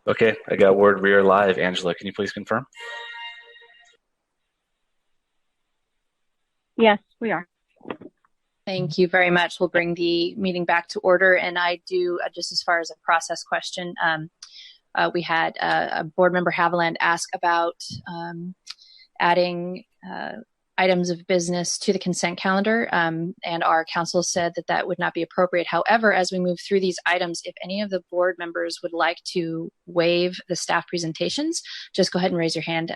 Okay, I got word we are live. Angela, can you please confirm? Yes, we are. Thank you very much. We'll bring the meeting back to order. And I do, just as far as a process question, we had a board member, Haviland, ask about adding items of business to the consent calendar. And our counsel said that that would not be appropriate. However, as we move through these items, if any of the board members would like to waive the staff presentations, just go ahead and raise your hand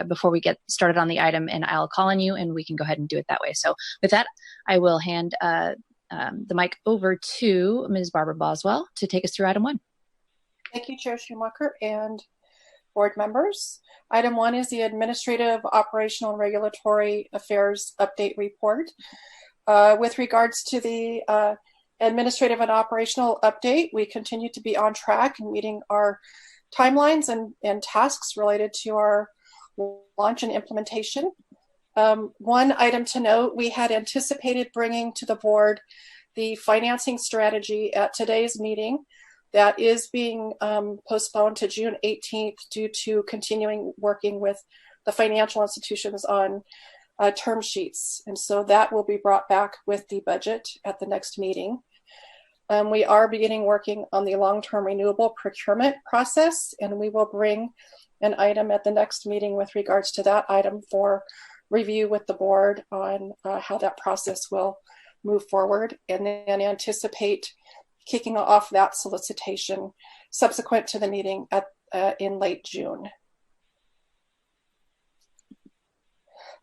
before we get started on the item, and I'll call on you and we can go ahead and do it that way. So with that, I will hand the mic over to Ms. Barbara Boswell to take us through item 1. Thank you, Chair Schumacher and board members. Item 1 is the Administrative, Operational, and Regulatory Affairs Update Report. With regards to the administrative and operational update, we continue to be on track and meeting our timelines and tasks related to our launch and implementation. One item to note, we had anticipated bringing to the board the financing strategy at today's meeting. That is being postponed to June 18th due to continuing working with the financial institutions on term sheets. And so that will be brought back with the budget at the next meeting. We are beginning working on the long-term renewable procurement process, and we will bring an item at the next meeting with regards to that item for review with the board on how that process will move forward, and then anticipate kicking off that solicitation subsequent to the meeting in late June.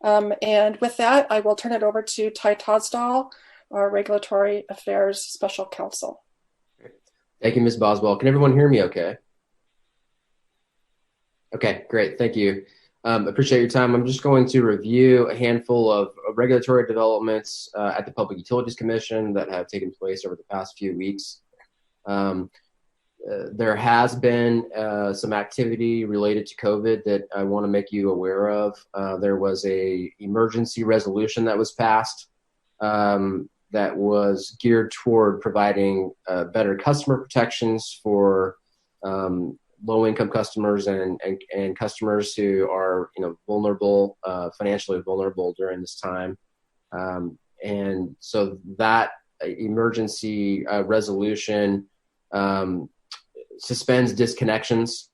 And with that, I will turn it over to Ty Tosdahl, our Regulatory Affairs Special Counsel. Thank you, Ms. Boswell. Can everyone hear me okay? Okay, great. Thank you. Appreciate your time. I'm just going to review a handful of regulatory developments at the Public Utilities Commission that have taken place over the past few weeks. There has been some activity related to COVID that I want to make you aware of. There was an emergency resolution that was passed that was geared toward providing better customer protections for low-income customers and customers who are vulnerable, financially vulnerable during this time. And so that emergency resolution suspends disconnections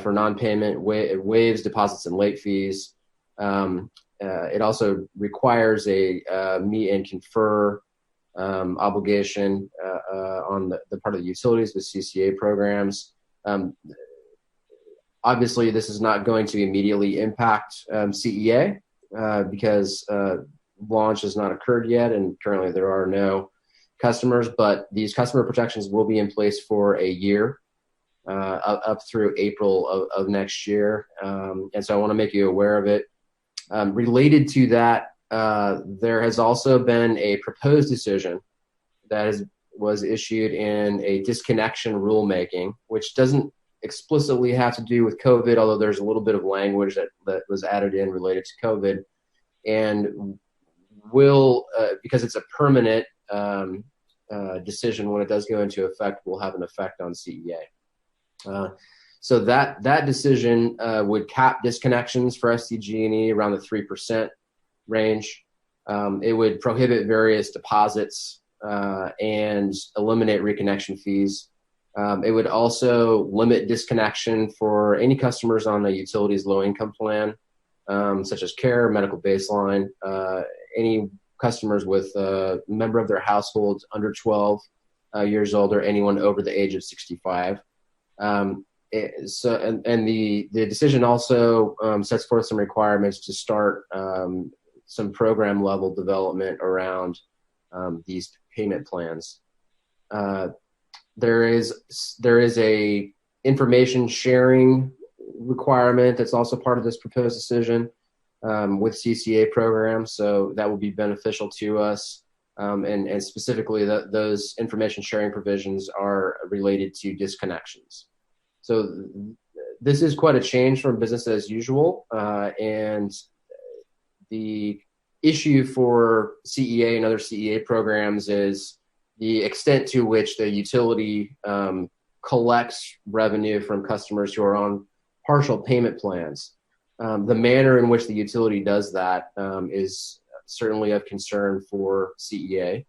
for non-payment, waives deposits and late fees. It also requires a meet and confer obligation on the part of the utilities with CCA programs. Obviously, this is not going to immediately impact CEA because launch has not occurred yet, and currently there are no customers, but these customer protections will be in place for a year up through April of next year. And so I want to make you aware of it. Related to that, there has also been a proposed decision that was issued in a disconnection rulemaking, which doesn't explicitly have to do with COVID, although there's a little bit of language that was added in related to COVID, and will, because it's a permanent decision, when it does go into effect, will have an effect on CEA. So that decision would cap disconnections for SDG&E around the 3% range. It would prohibit various deposits and eliminate reconnection fees. It would also limit disconnection for any customers on a utilities low-income plan, such as care, medical baseline, any customers with a member of their household under 12 years old, or anyone over the age of 65. The decision also sets forth some requirements to start some program level development around these payment plans. There is a information sharing requirement that's also part of this proposed decision with CCA programs, so that will be beneficial to us. And specifically, those information sharing provisions are related to disconnections. So this is quite a change from business as usual, and the issue for CEA and other CEA programs is the extent to which the utility collects revenue from customers who are on partial payment plans. The manner in which the utility does that is certainly of concern for CEA.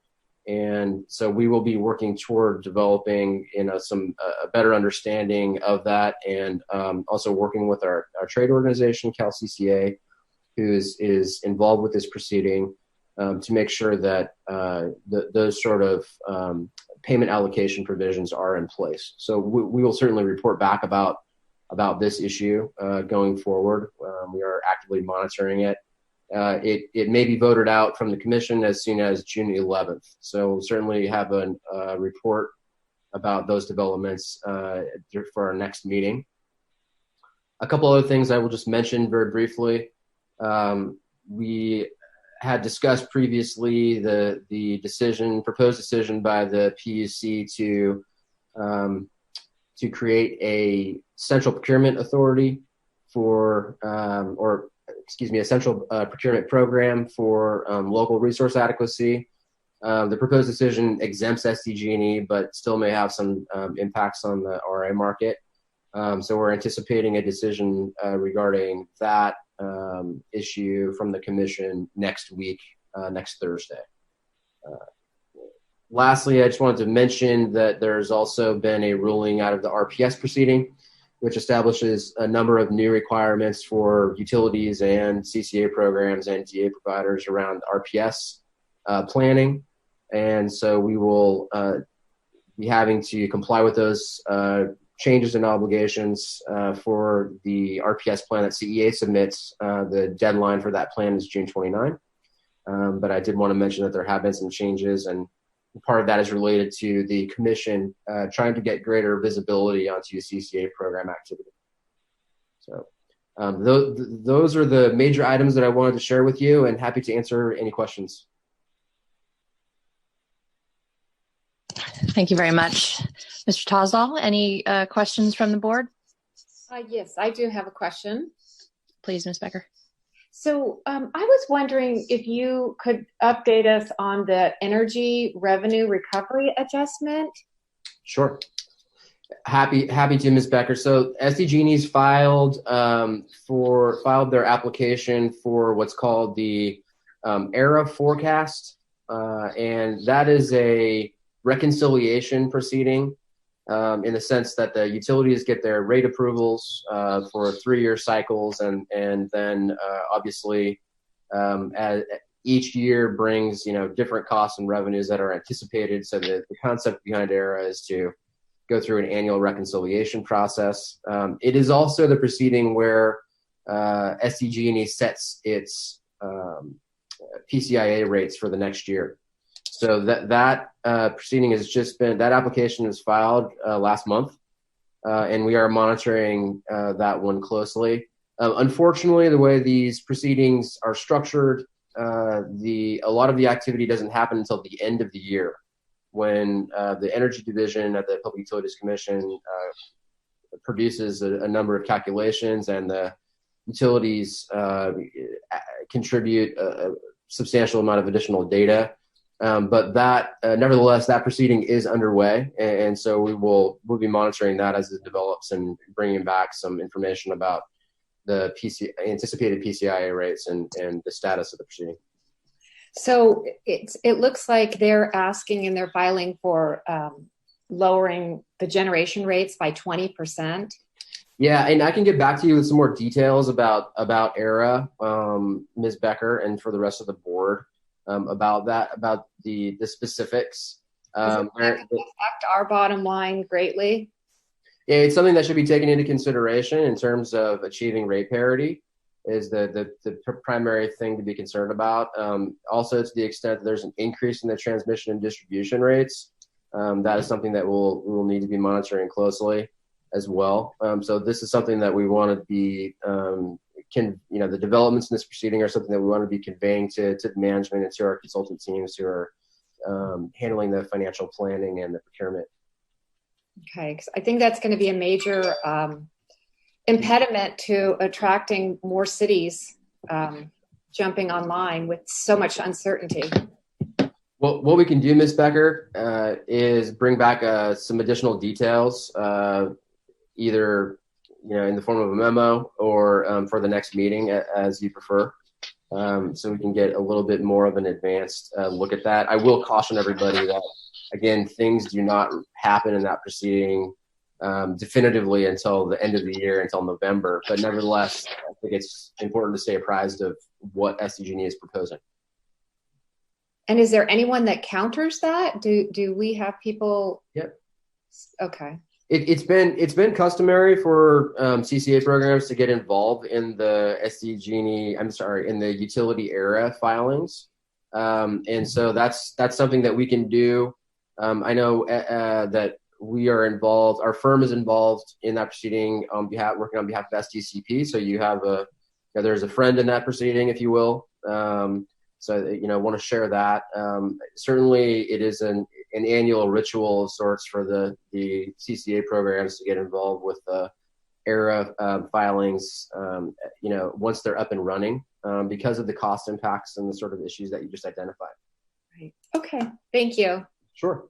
And so we will be working toward developing a better understanding of that, and also working with our trade organization, CalCCA, who is involved with this proceeding, to make sure that those sort of payment allocation provisions are in place. So we will certainly report back about this issue going forward. We are actively monitoring it. It may be voted out from the commission as soon as June 11th. So we'll certainly have a report about those developments for our next meeting. A couple other things I will just mention very briefly. We had discussed previously the proposed decision by the PUC to create a central procurement authority a central procurement program for local resource adequacy. The proposed decision exempts SDG&E, but still may have some impacts on the RA market. So we're anticipating a decision regarding that issue from the commission next week, next Thursday. Lastly, I just wanted to mention that there's also been a ruling out of the RPS proceeding, which establishes a number of new requirements for utilities and CCA programs and TA providers around RPS planning. And so we will be having to comply with those changes and obligations for the RPS plan that CEA submits. The deadline for that plan is June 29. But I did want to mention that there have been some changes, and part of that is related to the commission trying to get greater visibility onto CCA program activity. So those are the major items that I wanted to share with you, and happy to answer any questions. Thank you very much. Mr. Tosdahl, any questions from the board? Yes, I do have a question. Please, Ms. Becker. So I was wondering if you could update us on the energy revenue recovery adjustment. Sure. Happy to, Ms. Becker. So SDG&E's filed their application for what's called the ERA forecast, and that is a reconciliation proceeding in the sense that the utilities get their rate approvals for 3-year cycles, and then obviously as each year brings different costs and revenues that are anticipated. So the concept behind ERA is to go through an annual reconciliation process. It is also the proceeding where SDG&E sets its PCIA rates for the next year. So that proceeding that application was filed last month, and we are monitoring that one closely. Unfortunately, the way these proceedings are structured, a lot of the activity doesn't happen until the end of the year, when the Energy Division at the Public Utilities Commission produces a number of calculations, and the utilities contribute a substantial amount of additional data. But nevertheless, that proceeding is underway, and so we'll be monitoring that as it develops and bringing back some information about the anticipated PCIA rates and the status of the proceeding. So it looks like they're asking and they're filing for lowering the generation rates by 20%. Yeah, and I can get back to you with some more details about ERA, Ms. Becker, and for the rest of the board. About the specifics. Does it affect our bottom line greatly? Yeah, it's something that should be taken into consideration in terms of achieving rate parity is the primary thing to be concerned about. Also, to the extent that there's an increase in the transmission and distribution rates, that is something that we'll need to be monitoring closely as well. So this is something that we want to be the developments in this proceeding are something that we want to be conveying to the management and to our consultant teams who are handling the financial planning and the procurement. Okay, because I think that's going to be a major impediment to attracting more cities jumping online with so much uncertainty. Well, what we can do, Ms. Becker, is bring back some additional details, either in the form of a memo or for the next meeting, as you prefer, so we can get a little bit more of an advanced look at that. I will caution everybody that, again, things do not happen in that proceeding definitively until the end of the year, until November. But nevertheless, I think it's important to stay apprised of what SDG&E is proposing. And is there anyone that counters that? Do we have people? Yep. Okay. It's been customary for CCA programs to get involved in the SDG&E. In the utility era filings, and so that's something that we can do. I know that we are involved. Our firm is involved in that proceeding working on behalf of SDCP. So you have there's a friend in that proceeding, if you will. So, want to share that. Certainly, it is an annual ritual of sorts for the CCA programs to get involved with the ERA filings, once they're up and running, because of the cost impacts and the sort of issues that you just identified. Right. Okay. Thank you. Sure.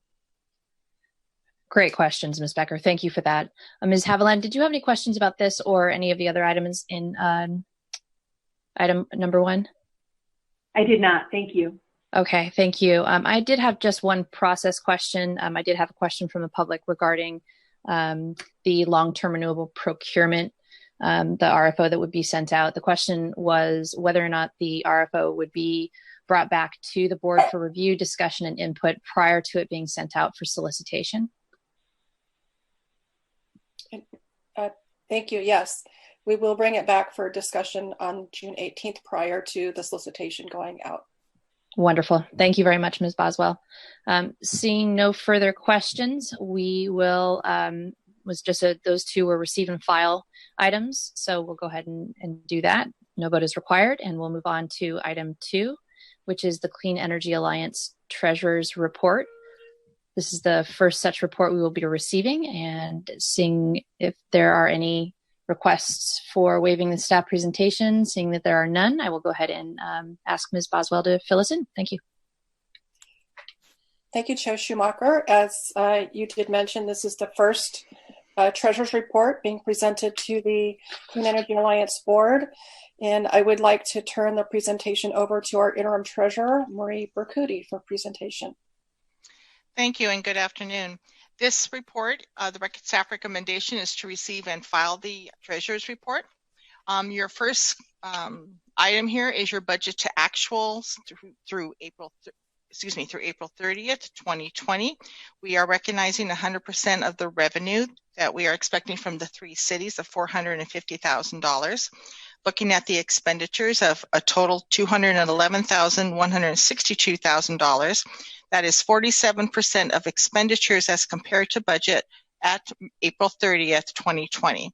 Great questions, Ms. Becker. Thank you for that. Ms. Haviland, did you have any questions about this or any of the other items in item number 1? I did not. Thank you. Okay, thank you. I did have just one process question. I did have a question from the public regarding the long-term renewable procurement, the RFO that would be sent out. The question was whether or not the RFO would be brought back to the board for review, discussion, and input prior to it being sent out for solicitation. Thank you. Yes, we will bring it back for discussion on June 18th prior to the solicitation going out. Wonderful. Thank you very much, Ms. Boswell. Seeing no further questions, we will, those two were receive and file items. So we'll go ahead and do that. No vote is required. And we'll move on to item 2, which is the Clean Energy Alliance Treasurer's Report. This is the first such report we will be receiving, and seeing if there are any requests for waiving the staff presentation. Seeing that there are none, I will go ahead and ask Ms. Boswell to fill us in. Thank you. Thank you, Chair Schumacher. As you did mention, this is the first Treasurer's Report being presented to the Clean Energy Alliance Board. And I would like to turn the presentation over to our Interim Treasurer, Marie Bercuti, for presentation. Thank you and good afternoon. This report, the staff recommendation is to receive and file the Treasurer's Report. Your first item here is your budget to actuals through April 30th, 2020. We are recognizing 100% of the revenue that we are expecting from the 3 cities of $450,000. Looking at the expenditures of a total $211,162,000. That is 47% of expenditures as compared to budget at April 30th, 2020.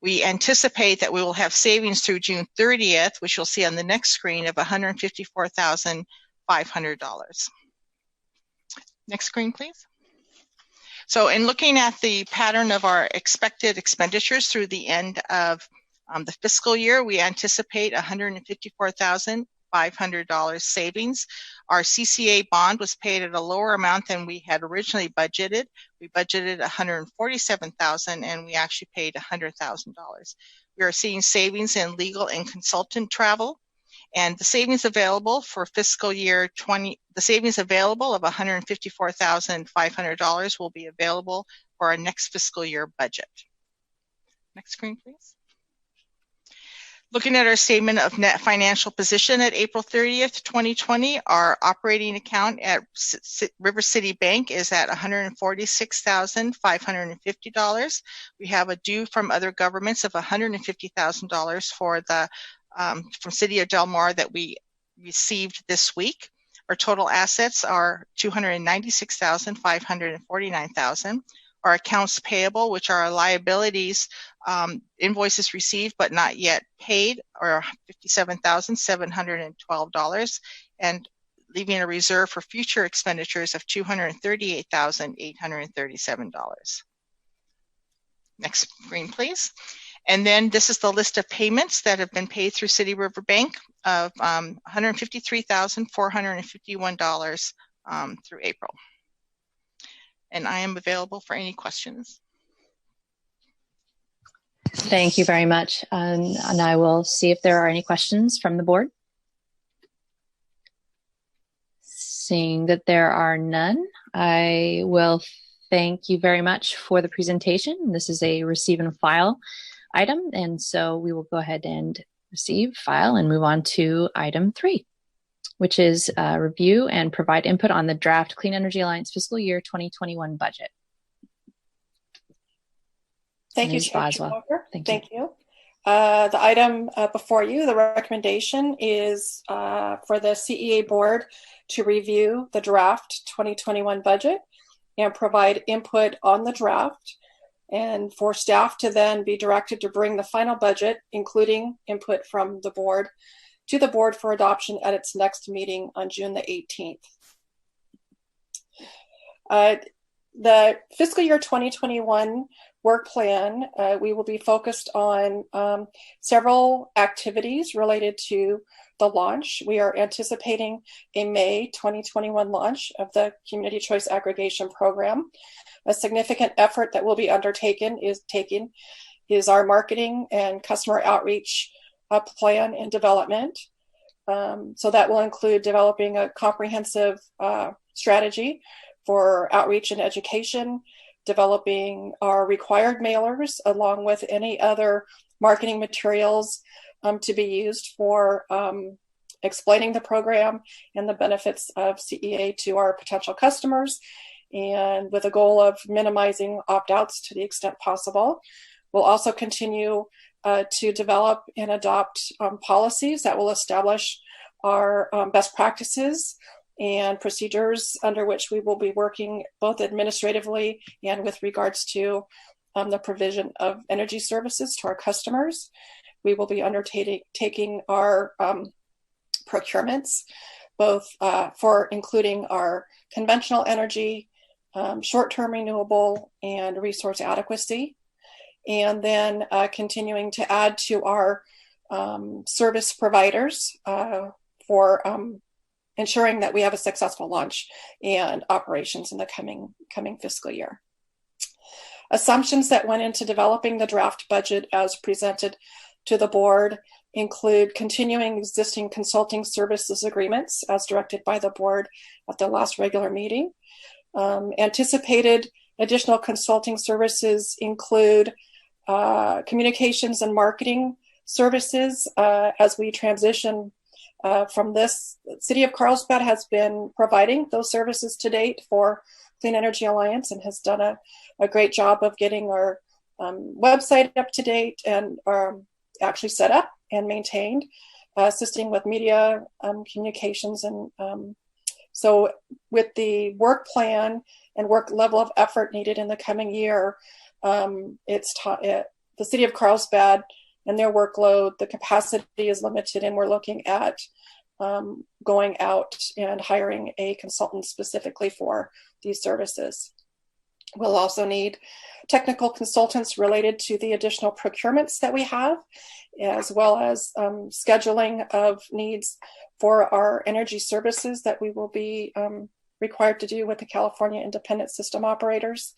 We anticipate that we will have savings through June 30th, which you'll see on the next screen, of $154,500. Next screen, please. So in looking at the pattern of our expected expenditures through the end of the fiscal year, we anticipate $154,500 savings. Our CCA bond was paid at a lower amount than we had originally budgeted. We budgeted $147,000 and we actually paid $100,000. We are seeing savings in legal and consultant travel, and the savings available for fiscal year 20, the savings available of $154,500 will be available for our next fiscal year budget. Next screen, please. Looking at our statement of net financial position at April 30th, 2020, our operating account at River City Bank is at $146,550. We have a due from other governments of $150,000 for the from City of Del Mar that we received this week. Our total assets are $296,549,000. Our accounts payable, which are our liabilities, invoices received but not yet paid, are $57,712, and leaving a reserve for future expenditures of $238,837. Next screen, please. And then this is the list of payments that have been paid through City River Bank of $153,451 through April. And I am available for any questions. Thank you very much. And I will see if there are any questions from the board. Seeing that there are none, I will thank you very much for the presentation. This is a receive and file item, and so we will go ahead and receive, file, and move on to item 3, which is review and provide input on the draft Clean Energy Alliance fiscal year 2021 budget. Thank you, Ms. Chair Boswell. Schumacher. Thank you. The item before you, the recommendation is for the CEA Board to review the draft 2021 budget and provide input on the draft, and for staff to then be directed to bring the final budget, including input from the board, to the board for adoption at its next meeting on June the 18th. The fiscal year 2021 work plan, we will be focused on several activities related to the launch. We are anticipating a May 2021 launch of the Community Choice Aggregation Program. A significant effort that will be undertaken is our marketing and customer outreach plan and development. So that will include developing a comprehensive strategy for outreach and education, developing our required mailers along with any other marketing materials to be used for explaining the program and the benefits of CEA to our potential customers, and with a goal of minimizing opt-outs to the extent possible. We'll also continue to develop and adopt policies that will establish our best practices and procedures under which we will be working both administratively and with regards to the provision of energy services to our customers. We will be undertaking our procurements, both for including our conventional energy, short-term renewable, and resource adequacy, and then continuing to add to our service providers for ensuring that we have a successful launch and operations in the coming fiscal year. Assumptions that went into developing the draft budget as presented to the board include continuing existing consulting services agreements as directed by the board at the last regular meeting. Anticipated additional consulting services include communications and marketing services as we transition from this. City of Carlsbad has been providing those services to date for Clean Energy Alliance and has done a great job of getting our website up to date and actually set up and maintained, assisting with media communications. And so with the work plan and work level of effort needed in the coming year, the City of Carlsbad and their workload, the capacity is limited, and we're looking at going out and hiring a consultant specifically for these services. We'll also need technical consultants related to the additional procurements that we have, as well as scheduling of needs for our energy services that we will be required to do with the California Independent System Operators.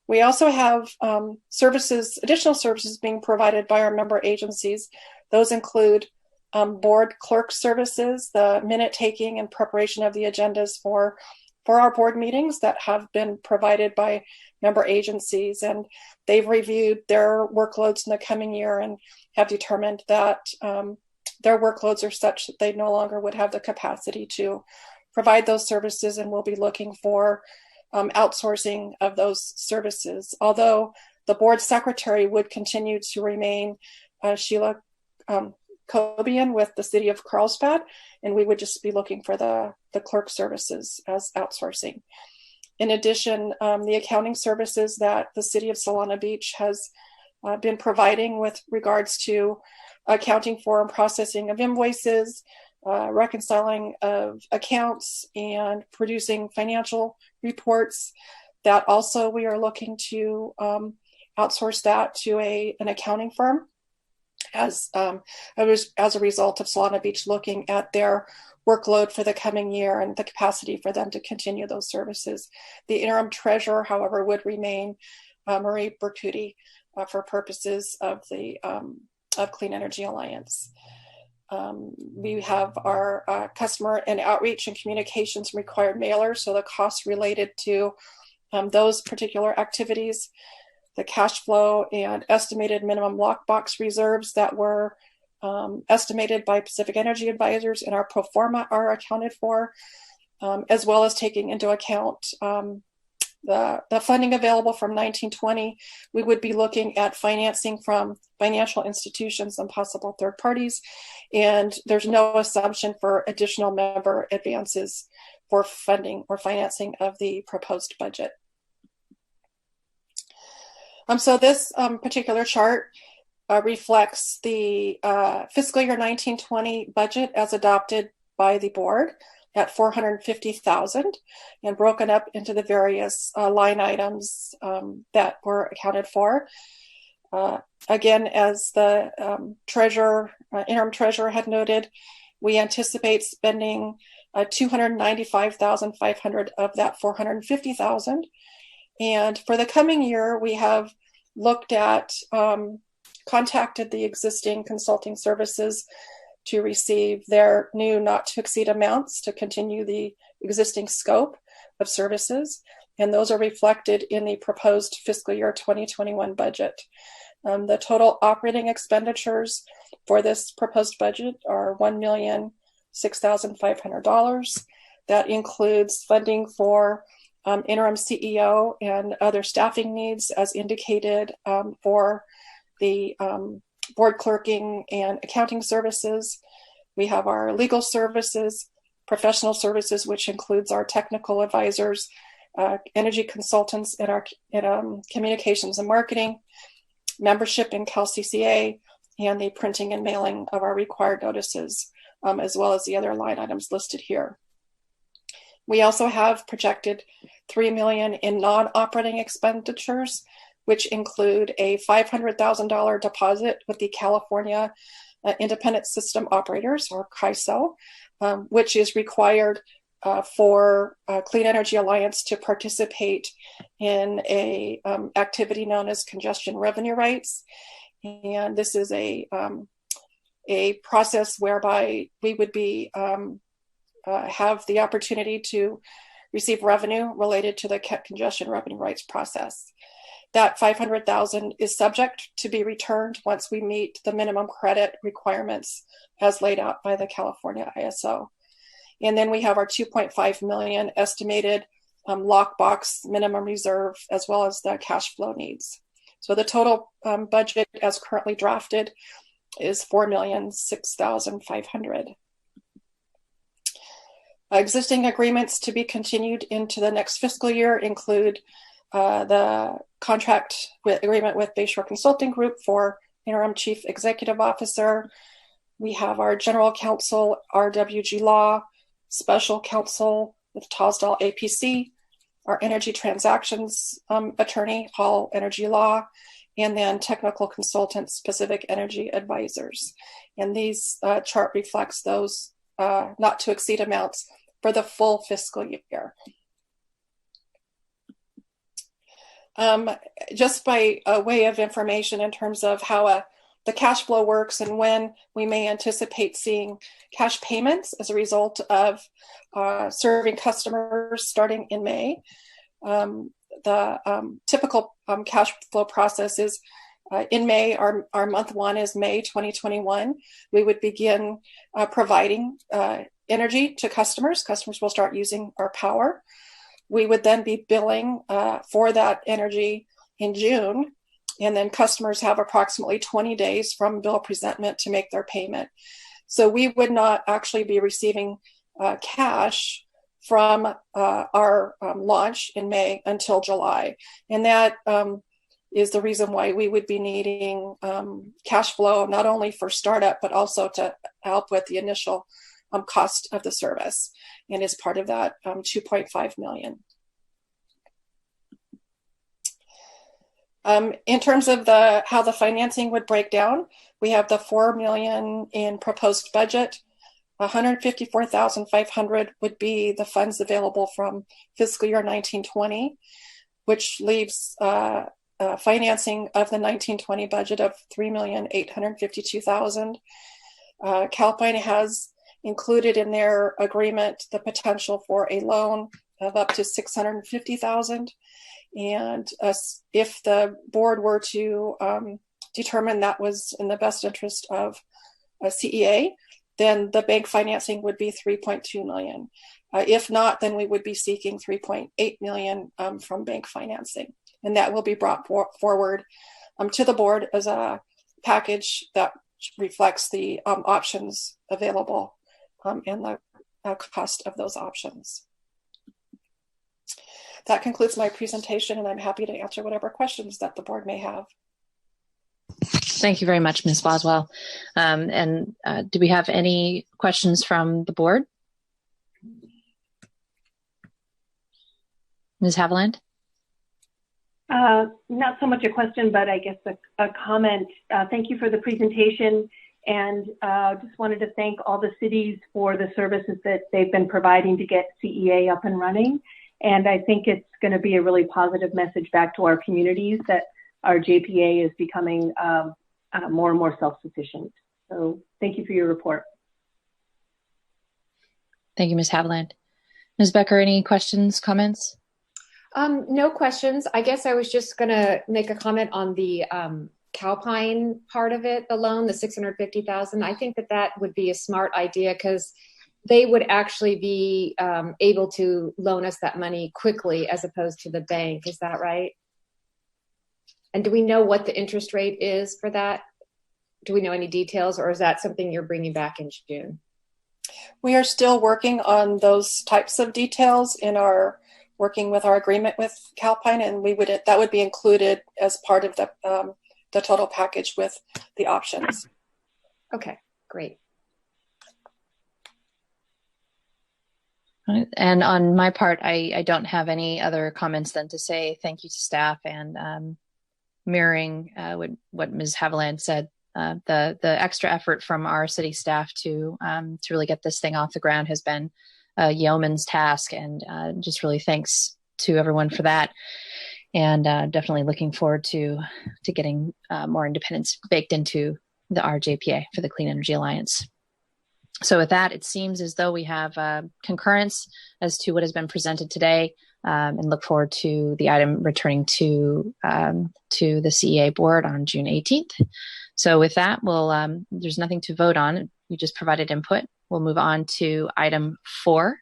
We also have additional services being provided by our member agencies. Those include board clerk services, the minute taking and preparation of the agendas for our board meetings that have been provided by member agencies, and they've reviewed their workloads in the coming year and have determined that their workloads are such that they no longer would have the capacity to provide those services, and will be looking for outsourcing of those services. Although the board secretary would continue to remain Sheila Cobian with the City of Carlsbad, and we would just be looking for the clerk services as outsourcing. In addition, the accounting services that the City of Solana Beach has been providing with regards to accounting for and processing of invoices, reconciling of accounts, and producing financial reports, that also we are looking to outsource that to an accounting firm as a result of Solana Beach looking at their workload for the coming year and the capacity for them to continue those services. The interim treasurer, however, would remain Marie Bertucci for purposes of the of Clean Energy Alliance. We have our customer and outreach and communications required mailers, so the costs related to those particular activities, the cash flow and estimated minimum lockbox reserves that were estimated by Pacific Energy Advisors in our pro forma are accounted for, as well as taking into account the funding available from 1920. We would be looking at financing from financial institutions and possible third parties, and there's no assumption for additional member advances for funding or financing of the proposed budget. So this particular chart reflects the fiscal year 1920 budget as adopted by the board at $450,000 and broken up into the various line items that were accounted for. Again, as the interim treasurer had noted, we anticipate spending $295,500 of that $450,000. And for the coming year, we have looked at, contacted the existing consulting services to receive their new not to exceed amounts to continue the existing scope of services. And those are reflected in the proposed fiscal year 2021 budget. The total operating expenditures for this proposed budget are $1,006,500. That includes funding for interim CEO and other staffing needs as indicated for the board clerking and accounting services. We have our legal services, professional services, which includes our technical advisors, energy consultants, and our communications and marketing, membership in CEA, and the printing and mailing of our required notices, as well as the other line items listed here. We also have projected $3 million in non-operating expenditures, which include a $500,000 deposit with the California Independent System Operators, or CAISO, which is required for Clean Energy Alliance to participate in a activity known as congestion revenue rights. And this is a process whereby we would be have the opportunity to receive revenue related to the congestion revenue rights process. That $500,000 is subject to be returned once we meet the minimum credit requirements as laid out by the California ISO. And then we have our $2.5 million estimated lockbox minimum reserve, as well as the cash flow needs. So the total budget as currently drafted is $4,006,500. Existing agreements to be continued into the next fiscal year include the contract agreement with Bayshore Consulting Group for interim chief executive officer. We have our general counsel, RWG Law, special counsel with Tosdall APC, our energy transactions attorney, Hall Energy Law, and then technical consultants, Pacific Energy Advisors. And these chart reflects those not to exceed amounts for the full fiscal year. Just by way of information in terms of how the cash flow works and when we may anticipate seeing cash payments as a result of serving customers starting in May. The typical cash flow process is in May, our month one is May 2021. We would begin providing energy to customers. Customers will start using our power. We would then be billing for that energy in June, and then customers have approximately 20 days from bill presentment to make their payment. So we would not actually be receiving cash from our launch in May until July. And that is the reason why we would be needing cash flow, not only for startup, but also to help with the initial cost of the service, and is part of that $2.5 million. In terms of how the financing would break down, we have the $4 million in proposed budget. $154,500 would be the funds available from fiscal year 1920, which leaves financing of the 1920 budget of $3,852,000. Calpine has included in their agreement the potential for a loan of up to $650,000. And if the board were to determine that was in the best interest of CEA, then the bank financing would be $3.2 million. If not, then we would be seeking $3.8 million from bank financing. And that will be brought forward to the board as a package that reflects the options available and the cost of those options. That concludes my presentation, and I'm happy to answer whatever questions that the board may have. Thank you very much, Ms. Boswell. Do we have any questions from the board? Ms. Haviland? Not so much a question, but I guess a comment. Thank you for the presentation, and just wanted to thank all the cities for the services that they've been providing to get CEA up and running. And I think it's going to be a really positive message back to our communities that our JPA is becoming more and more self-sufficient. So thank you for your report. Thank you, Ms. Haviland. Ms. Becker, any questions, comments? No questions. I guess I was just going to make a comment on the Calpine part of it, the loan, the $650,000. I think that would be a smart idea because they would actually be able to loan us that money quickly as opposed to the bank. Is that right? And do we know what the interest rate is for that? Do we know any details, or is that something you're bringing back in June? We are still working on those types of details in our working with our agreement with Calpine, and that would be included as part of the total package with the options. Okay, great. And on my part, I don't have any other comments than to say thank you to staff and mirroring what Ms. Haviland said. The extra effort from our city staff to really get this thing off the ground has been a yeoman's task, and just really thanks to everyone for that. And definitely looking forward to getting more independence baked into the RJPA for the Clean Energy Alliance. So with that, it seems as though we have concurrence as to what has been presented today, and look forward to the item returning to the CEA board on June 18th. So with that, there's nothing to vote on. We just provided input. We'll move on to item 4,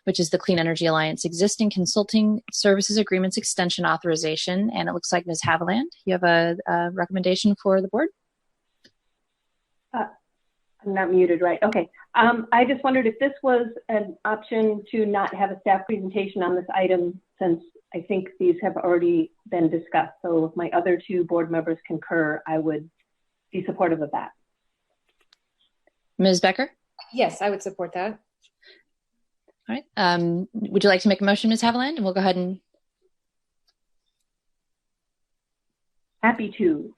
which is the Clean Energy Alliance existing consulting services agreements extension authorization. And it looks like Ms. Haviland, you have a recommendation for the board? I'm not muted, right? Okay. I just wondered if this was an option to not have a staff presentation on this item, since I think these have already been discussed. So if my other 2 board members concur, I would be supportive of that. Ms. Becker? Yes, I would support that. All right. Would you like to make a motion, Ms. Haviland? And we'll go ahead and... Happy to.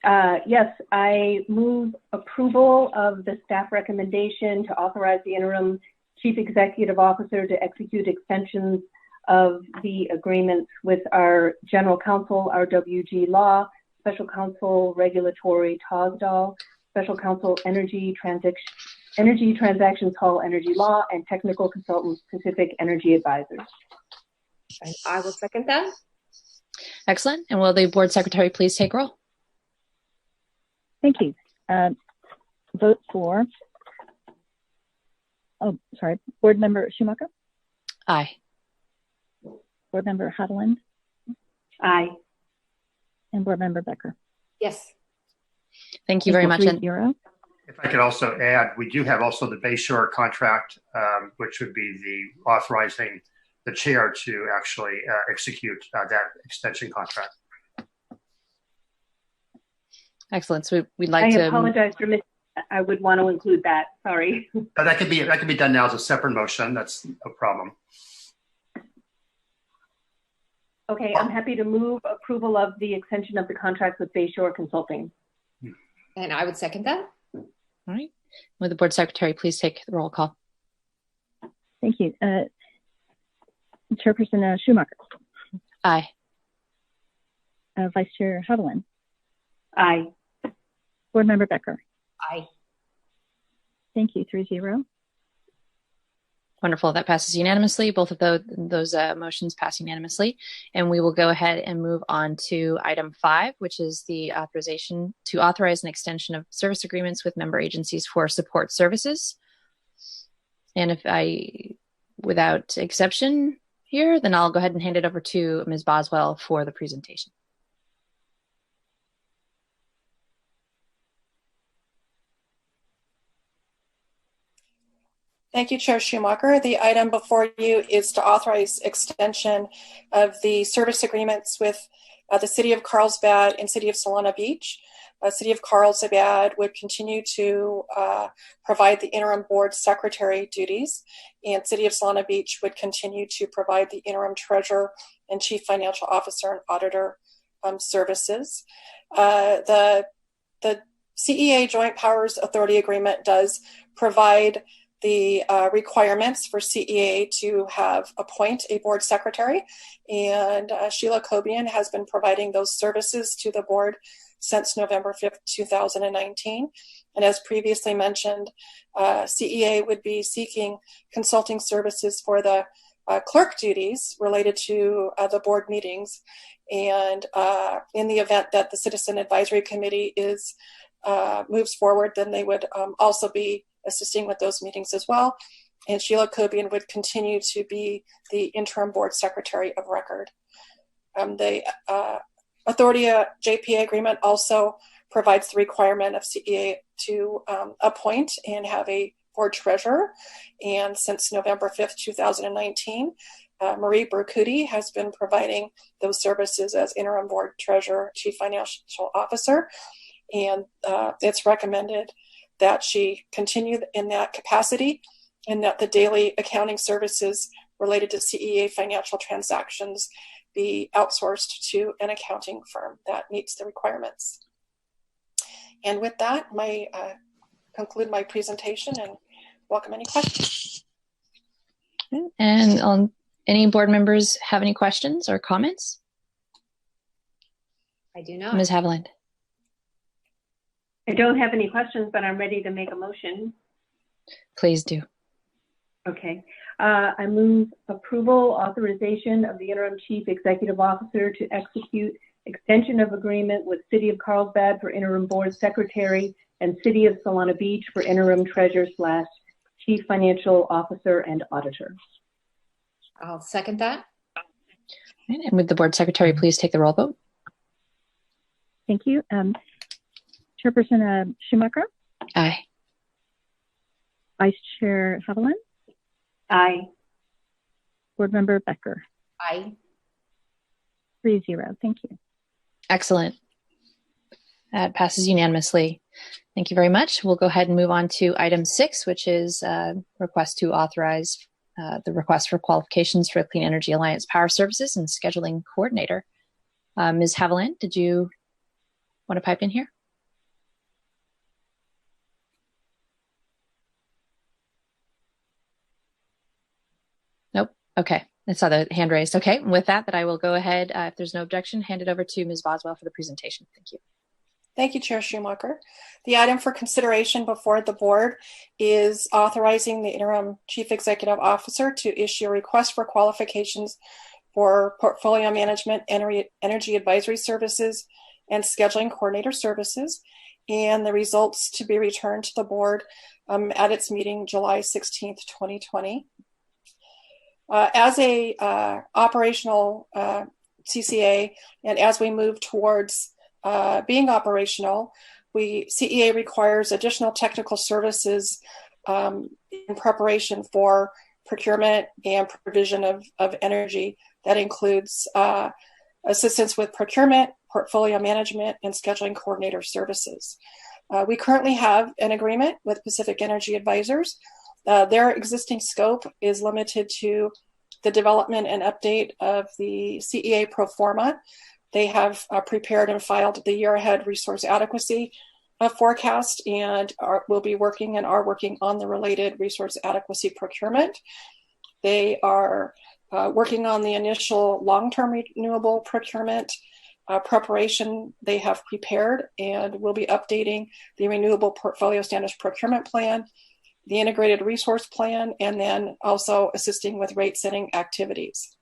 Yes, I move approval of the staff recommendation to authorize the interim chief executive officer to execute extensions of the agreements with our general counsel, RWG Law, special counsel Regulatory Togdal, special counsel Energy Transactions Hall Energy Law, and technical consultant Pacific Energy Advisors. And I will second that. Excellent. And will the board secretary please take roll? Thank you. Vote for. Oh, sorry. Board member Schumacher? Aye. Board member Haviland? Aye. And board member Becker? Yes. Thank you very much. 3-0. If I could also add, we do have also the Bayshore contract, which would be the authorizing the chair to actually execute that extension contract. Excellent. So we'd like I to... apologize for missing. I would want to include that. Sorry. But that could be done now as a separate motion. That's no problem. Okay, I'm happy to move approval of the extension of the contract with Bayshore Consulting. And I would second that. All right. Would the board secretary please take the roll call? Thank you. Chairperson Schumacher. Aye. Vice Chair Haviland. Aye. Board Member Becker. Aye. Thank you. 3-0. Wonderful. That passes unanimously. Both of those motions pass unanimously. And we will go ahead and move on to item 5, which is the authorization to authorize an extension of service agreements with member agencies for support services. And without exception here, then I'll go ahead and hand it over to Ms. Boswell for the presentation. Thank you, Chair Schumacher. The item before you is to authorize extension of the service agreements with the City of Carlsbad and City of Solana Beach. City of Carlsbad would continue to provide the interim board secretary duties, and City of Solana Beach would continue to provide the interim treasurer and chief financial officer and auditor services. The CEA Joint Powers Authority Agreement does provide the requirements for CEA to appoint a board secretary, and Sheila Cobian has been providing those services to the board since November 5th, 2019. And as previously mentioned, CEA would be seeking consulting services for the clerk duties related to the board meetings. And in the event that the Citizen Advisory Committee moves forward, then they would also be assisting with those meetings as well. And Sheila Cobian would continue to be the interim board secretary of record. The Authority JPA agreement also provides the requirement of CEA to appoint and have a board treasurer. And since November 5th, 2019, Marie Burkuti has been providing those services as interim board treasurer, chief financial officer. And it's recommended that she continue in that capacity and that the daily accounting services related to CEA financial transactions be outsourced to an accounting firm that meets the requirements. And with that, conclude my presentation and welcome any questions. And any board members have any questions or comments? I do not. Ms. Haviland. I don't have any questions, but I'm ready to make a motion. Please do. Okay. I move approval, authorization of the interim chief executive officer to execute extension of agreement with City of Carlsbad for interim board secretary and City of Solana Beach for interim treasurer / chief financial officer and auditor. I'll second that. And would the board secretary please take the roll vote? Thank you. Chairperson Schumacher. Aye. Vice Chair Haviland. Aye. Board Member Becker. Aye. 3-0. Thank you. Excellent. That passes unanimously. Thank you very much. We'll go ahead and move on to item 6, which is request to authorize the request for qualifications for Clean Energy Alliance Power Services and Scheduling Coordinator. Ms. Haviland, did you want to pipe in here? Nope. Okay. I saw the hand raised. Okay. With that, I will go ahead, if there's no objection, hand it over to Ms. Boswell for the presentation. Thank you. Thank you, Chair Schumacher. The item for consideration before the board is authorizing the interim chief executive officer to issue a request for qualifications for portfolio management, energy advisory services, and scheduling coordinator services, and the results to be returned to the board at its meeting July 16th, 2020. As a operational CCA, and as we move towards being operational, CEA requires additional technical services in preparation for procurement and provision of energy. That includes assistance with procurement, portfolio management, and scheduling coordinator services. We currently have an agreement with Pacific Energy Advisors. Their existing scope is limited to the development and update of the CEA pro forma. They have prepared and filed the year ahead resource adequacy forecast and will be working and are working on the related resource adequacy procurement. They are working on the initial long-term renewable procurement preparation they have prepared, and will be updating the Renewable Portfolio Standards Procurement Plan, the Integrated Resource Plan, and then also assisting with rate setting activities.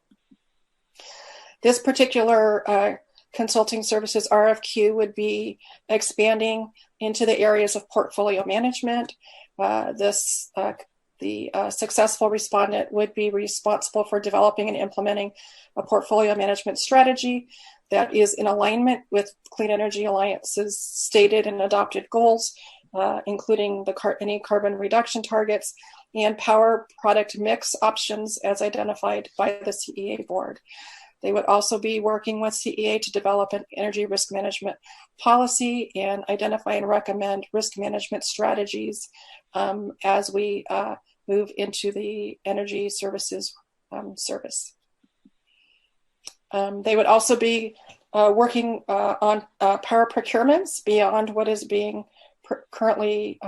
This particular consulting services RFQ would be expanding into the areas of portfolio management. The successful respondent would be responsible for developing and implementing a portfolio management strategy that is in alignment with Clean Energy Alliance's stated and adopted goals, including any carbon reduction targets and power product mix options as identified by the CEA board. They would also be working with CEA to develop an energy risk management policy and identify and recommend risk management strategies as we move into the energy services service. They would also be working on power procurements beyond what is being currently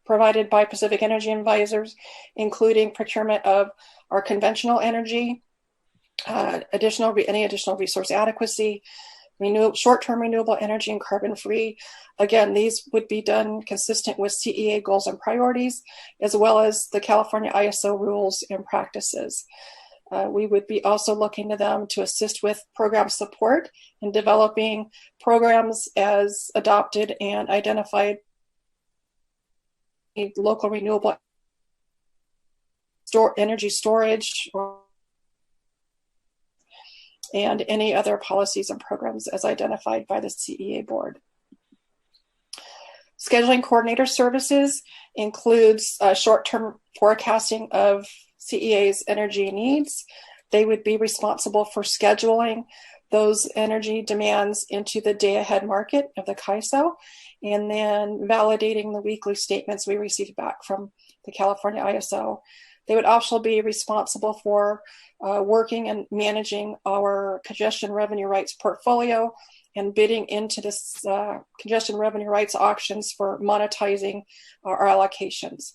provided by Pacific Energy Advisors, including procurement of our conventional energy, any additional resource adequacy, short-term renewable energy, and carbon-free. Again, these would be done consistent with CEA goals and priorities, as well as the California ISO rules and practices. We would be also looking to them to assist with program support in developing programs as adopted and identified local renewable energy storage and any other policies and programs as identified by the CEA board. Scheduling coordinator services includes short-term forecasting of CEA's energy needs. They would be responsible for scheduling those energy demands into the day-ahead market of the CAISO, and then validating the weekly statements we receive back from the California ISO. They would also be responsible for working and managing our congestion revenue rights portfolio and bidding into this congestion revenue rights auctions for monetizing our allocations.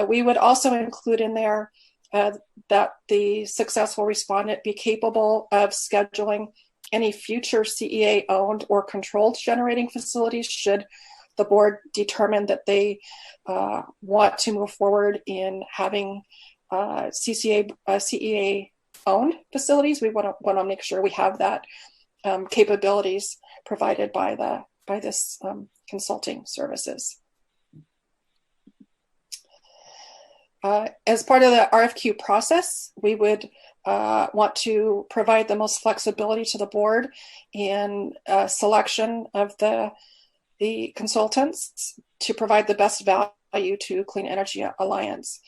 We would also include in there that the successful respondent be capable of scheduling any future CEA owned or controlled generating facilities should the board determine that they want to move forward in having CEA owned facilities. We want to make sure we have that capabilities provided by this consulting services. As part of the RFQ process, we would want to provide the most flexibility to the board in selection of the consultants to provide the best value to Clean Energy Alliance.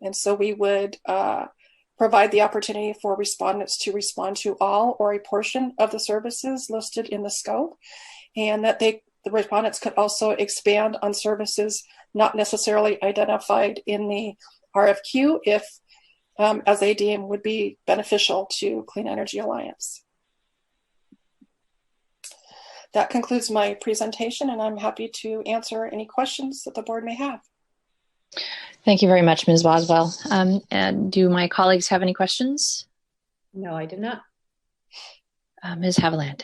And so we would provide the opportunity for respondents to respond to all or a portion of the services listed in the scope, and that the respondents could also expand on services not necessarily identified in the RFQ if, as they deem, would be beneficial to Clean Energy Alliance. That concludes my presentation, and I'm happy to answer any questions that the board may have. Thank you very much, Ms. Boswell. And do my colleagues have any questions? No, I do not. Ms. Haviland.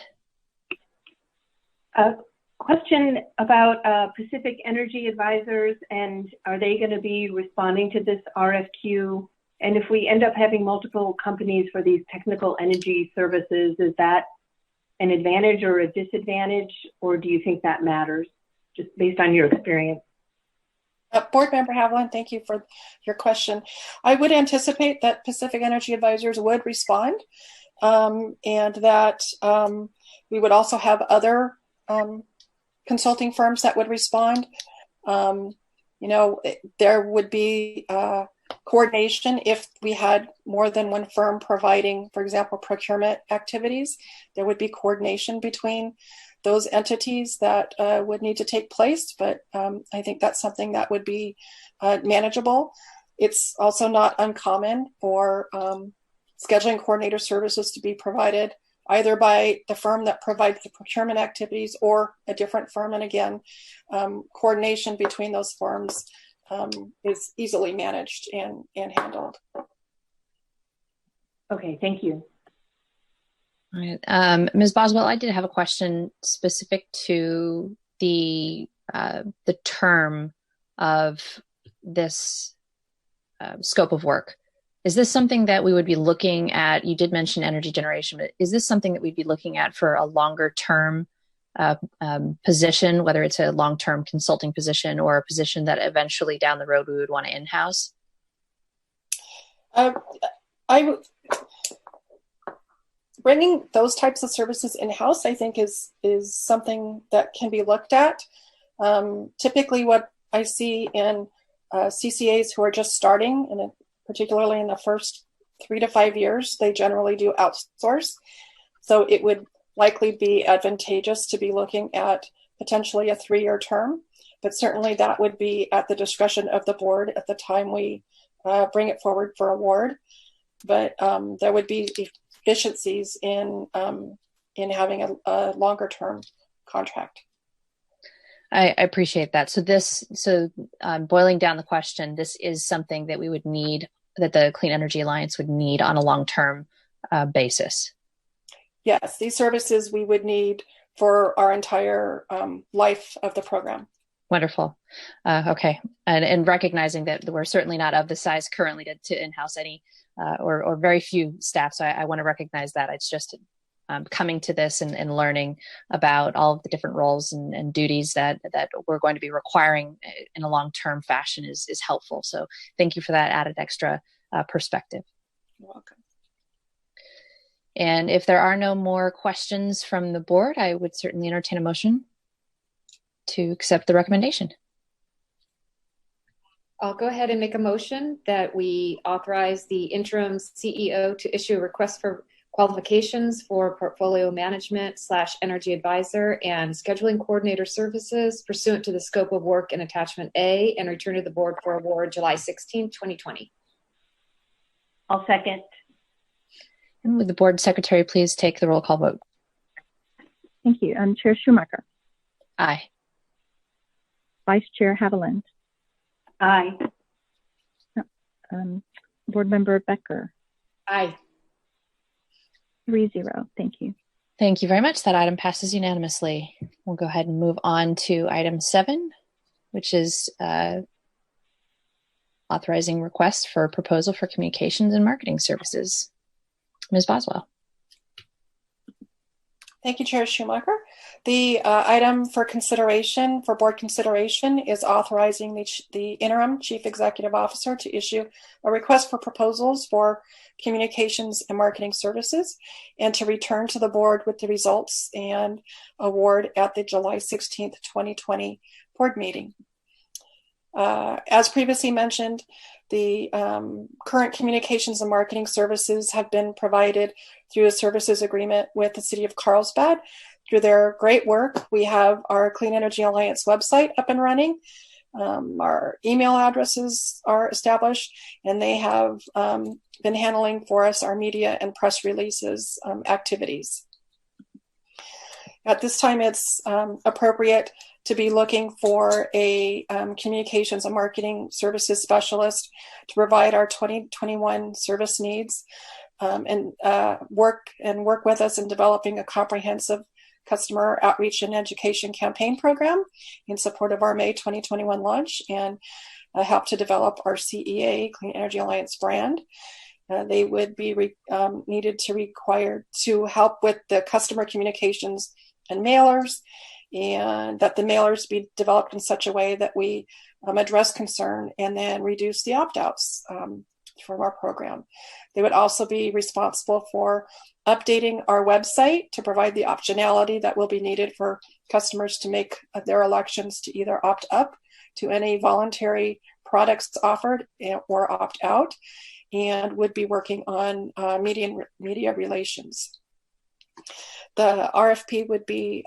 Question about Pacific Energy Advisors, and are they going to be responding to this RFQ? And if we end up having multiple companies for these technical energy services, is that an advantage or a disadvantage, or do you think that matters, just based on your experience? Board Member Haviland, thank you for your question. I would anticipate that Pacific Energy Advisors would respond, and that we would also have other consulting firms that would respond. There would be coordination if we had more than one firm providing, for example, procurement activities. There would be coordination between those entities that would need to take place, but I think that's something that would be manageable. It's also not uncommon for scheduling coordinator services to be provided either by the firm that provides the procurement activities or a different firm. And again, coordination between those firms is easily managed and handled. Okay, thank you. All right. Ms. Boswell, I did have a question specific to the term of this scope of work. Is this something that we would be looking at? You did mention energy generation, but is this something that we'd be looking at for a longer term position, whether it's a long-term consulting position or a position that eventually down the road we would want to in-house? Bringing those types of services in-house, I think, is something that can be looked at. Typically, what I see in CCAs who are just starting, and particularly in the first 3 to 5 years, they generally do outsource. So it would likely be advantageous to be looking at potentially a 3-year term, but certainly that would be at the discretion of the board at the time we bring it forward for award. But there would be efficiencies in having a longer term contract. I appreciate that. So boiling down the question, this is something that we would need, that the Clean Energy Alliance would need on a long-term basis. Yes, these services we would need for our entire life of the program. Wonderful. Okay. And recognizing that we're certainly not of the size currently to in-house any or very few staff. So I want to recognize that. It's just coming to this and learning about all of the different roles and duties that we're going to be requiring in a long-term fashion is helpful. So thank you for that added extra perspective. You're welcome. And if there are no more questions from the board, I would certainly entertain a motion to accept the recommendation. I'll go ahead and make a motion that we authorize the interim CEO to issue a request for qualifications for portfolio management / energy advisor and scheduling coordinator services pursuant to the scope of work in attachment A and return to the board for award July 16, 2020. I'll second. And would the board secretary please take the roll call vote? Thank you. Chair Schumacher. Aye. Vice Chair Haviland. Aye. Board Member Becker. Aye. 3-0. Thank you. Thank you very much. That item passes unanimously. We'll go ahead and move on to item 7, which is authorizing request for a proposal for communications and marketing services. Ms. Boswell. Thank you, Chair Schumacher. The item for consideration, for board consideration, is authorizing the interim chief executive officer to issue a request for proposals for communications and marketing services and to return to the board with the results and award at the July 16th, 2020 board meeting. As previously mentioned, the current communications and marketing services have been provided through a services agreement with the City of Carlsbad. Through their great work, we have our Clean Energy Alliance website up and running. Our email addresses are established, and they have been handling for us our media and press releases activities. At this time, it's appropriate to be looking for a communications and marketing services specialist to provide our 2021 service needs and work with us in developing a comprehensive customer outreach and education campaign program in support of our May 2021 launch and help to develop our CEA Clean Energy Alliance brand. They would be required to help with the customer communications and mailers, and that the mailers be developed in such a way that we address concern and then reduce the opt-outs from our program. They would also be responsible for updating our website to provide the optionality that will be needed for customers to make their elections to either opt up to any voluntary products offered or opt out, and would be working on media relations. The RFP would be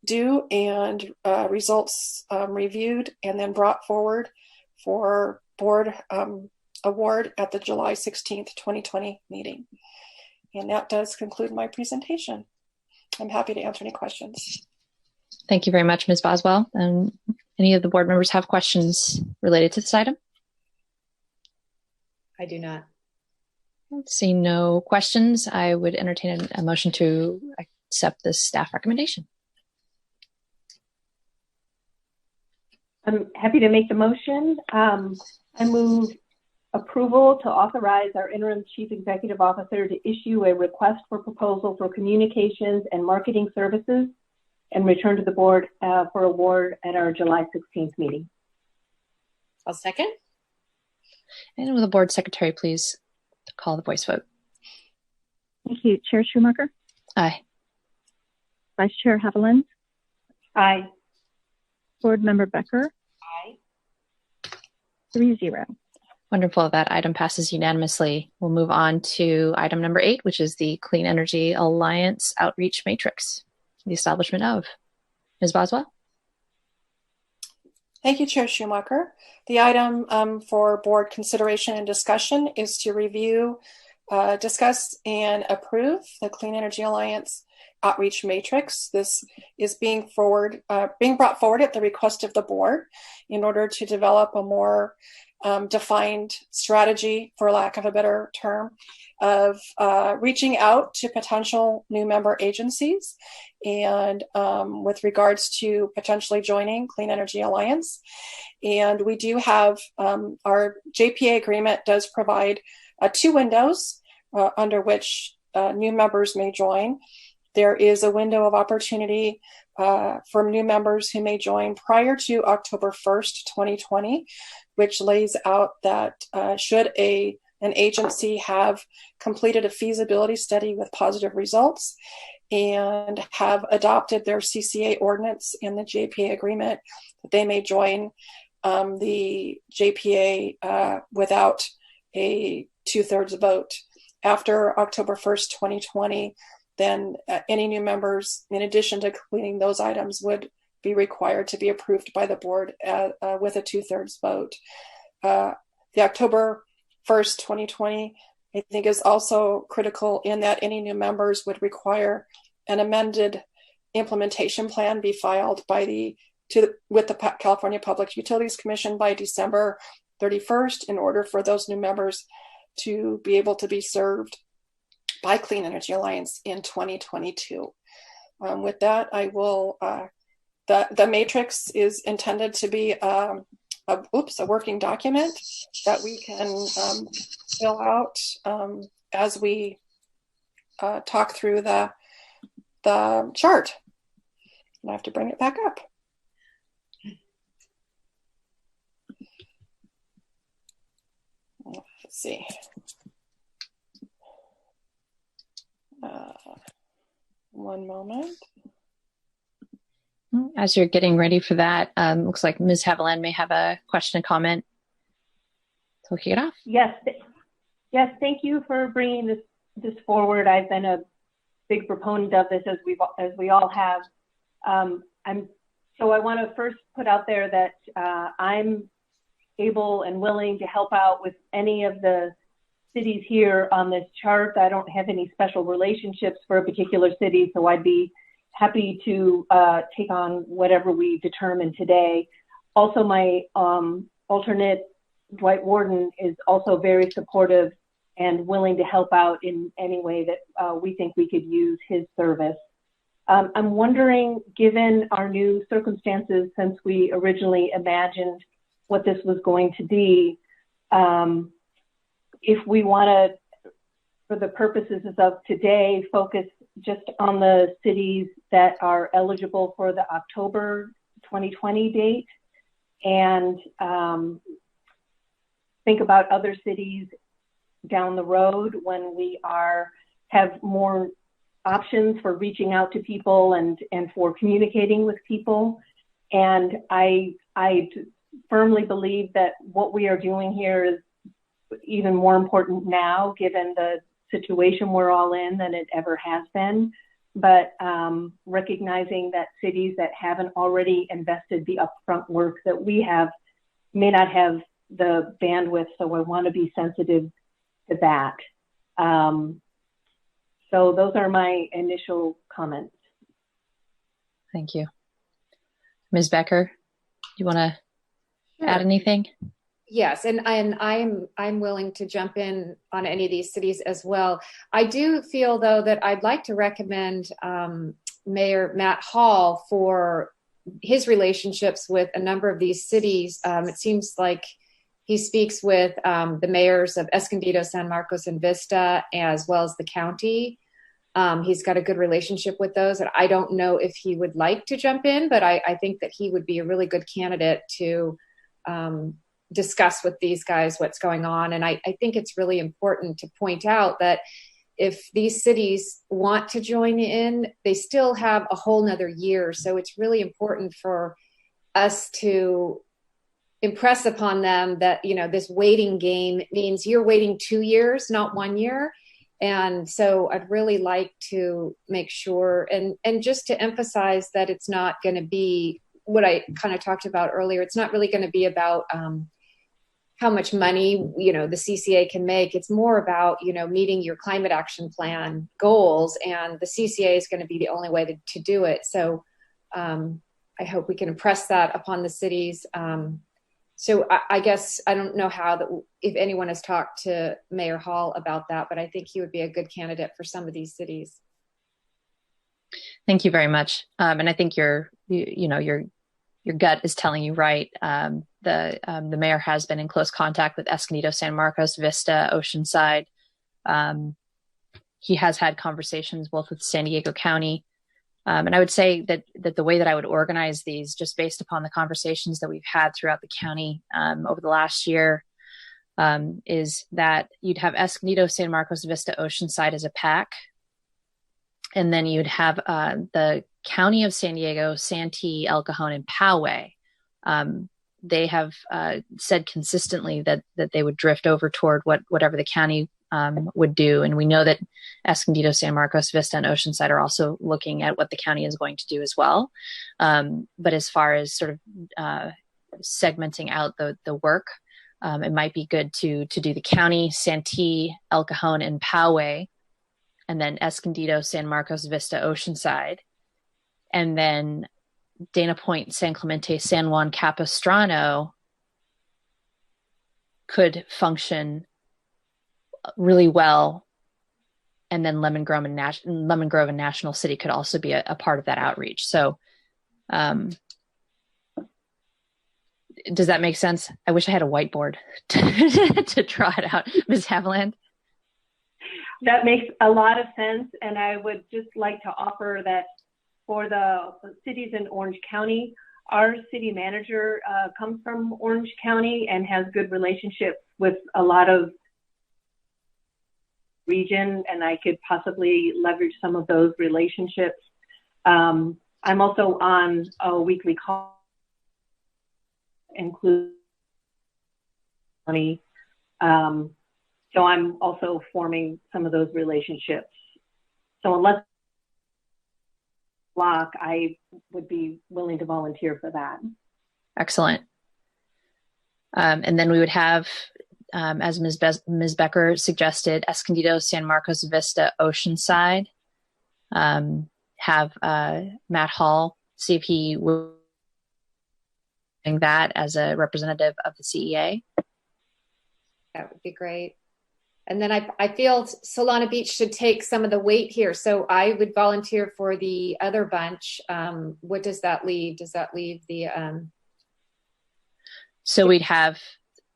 due and results reviewed and then brought forward for board award at the July 16th, 2020 meeting. And that does conclude my presentation. I'm happy to answer any questions. Thank you very much, Ms. Boswell. Any of the board members have questions related to this item? I do not. Seeing no questions, I would entertain a motion to accept this staff recommendation. I'm happy to make the motion. I move approval to authorize our interim chief executive officer to issue a request for proposal for communications and marketing services and return to the board for award at our July 16th meeting. I'll second. And will the board secretary please call the voice vote? Thank you. Chair Schumacher? Aye. Vice Chair Haviland? Aye. Board Member Becker? Aye. 3-0. Wonderful. That item passes unanimously. We'll move on to item number 8, which is the Clean Energy Alliance Outreach Matrix, the establishment of. Ms. Boswell? Thank you, Chair Schumacher. The item for board consideration and discussion is to review, discuss, and approve the Clean Energy Alliance Outreach Matrix. This is being brought forward at the request of the board in order to develop a more defined strategy, for lack of a better term, of reaching out to potential new member agencies and with regards to potentially joining Clean Energy Alliance. And we do have our JPA agreement does provide 2 windows under which new members may join. There is a window of opportunity for new members who may join prior to October 1st, 2020, which lays out that should an agency have completed a feasibility study with positive results and have adopted their CCA ordinance in the JPA agreement, that they may join the JPA without a 2/3 vote. After October 1st, 2020, then any new members, in addition to completing those items, would be required to be approved by the board with a 2/3 vote. The October 1st, 2020, I think is also critical in that any new members would require an amended implementation plan be filed with the California Public Utilities Commission by December 31st in order for those new members to be able to be served by Clean Energy Alliance in 2022. With that, I will, the matrix is intended to be a working document that we can fill out as we talk through the chart. And I have to bring it back up. Let's see. One moment. As you're getting ready for that, looks like Ms. Haviland may have a question and comment. So we'll kick it off. Yes. Thank you for bringing this forward. I've been a big proponent of this, as we all have. So I want to first put out there that I'm able and willing to help out with any of the cities here on this chart. I don't have any special relationships for a particular city, so I'd be happy to take on whatever we determine today. Also, my alternate, Dwight Warden, is also very supportive and willing to help out in any way that we think we could use his service. I'm wondering, given our new circumstances since we originally imagined what this was going to be, if we want to, for the purposes of today, focus just on the cities that are eligible for the October 2020 date and think about other cities down the road when we have more options for reaching out to people and for communicating with people. And I firmly believe that what we are doing here is even more important now, given the situation we're all in, than it ever has been. But recognizing that cities that haven't already invested the upfront work that we have may not have the bandwidth, so I want to be sensitive to that. So those are my initial comments. Thank you. Ms. Becker, you want to add anything? Yes, and I'm willing to jump in on any of these cities as well. I do feel though that I'd like to recommend Mayor Matt Hall for his relationships with a number of these cities. It seems like he speaks with the mayors of Escondido, San Marcos, and Vista, as well as the county. He's got a good relationship with those. And I don't know if he would like to jump in, but I think that he would be a really good candidate to discuss with these guys what's going on. And I think it's really important to point out that if these cities want to join in, they still have a whole nother year. So it's really important for us to impress upon them that, you know, this waiting game means you're waiting 2 years, not 1 year. And so I'd really like to make sure and just to emphasize that it's not going to be what I kind of talked about earlier. It's not really going to be about how much money, you know, the CCA can make. It's more about, you know, meeting your climate action plan goals, and the CCA is going to be the only way to do it. So I hope we can impress that upon the cities. So I guess I don't know if anyone has talked to Mayor Hall about that, but I think he would be a good candidate for some of these cities. Thank you very much. And I think your gut is telling you right. The mayor has been in close contact with Escondido, San Marcos, Vista, Oceanside. He has had conversations both with San Diego County. And I would say that the way that I would organize these, just based upon the conversations that we've had throughout the county over the last year, is that you'd have Escondido, San Marcos, Vista, Oceanside as a pack. And then you'd have the County of San Diego, Santee, El Cajon, and Poway. They have said consistently that they would drift over toward whatever the county would do. And we know that Escondido, San Marcos, Vista, and Oceanside are also looking at what the county is going to do as well. But as far as sort of segmenting out the work, it might be good to do the county, Santee, El Cajon, and Poway, and then Escondido, San Marcos, Vista, Oceanside, and then Dana Point, San Clemente, San Juan, Capistrano could function really well. And then Lemon Grove and National City could also be a part of that outreach. So does that make sense? I wish I had a whiteboard to draw it out. Ms. Haviland? That makes a lot of sense. And I would just like to offer that for the cities in Orange County, our city manager comes from Orange County and has good relationships with a lot of region, and I could possibly leverage some of those relationships. I'm also on a weekly call, include money. So I'm also forming some of those relationships. So unless block, I would be willing to volunteer for that. Excellent. And then we would have, as Ms. Becker suggested, Escondido, San Marcos, Vista, Oceanside. Have Matt Hall see if he would do that as a representative of the CEA. That would be great. And then I feel Solana Beach should take some of the weight here. So I would volunteer for the other bunch. What does that leave? Does that leave the... So we'd have,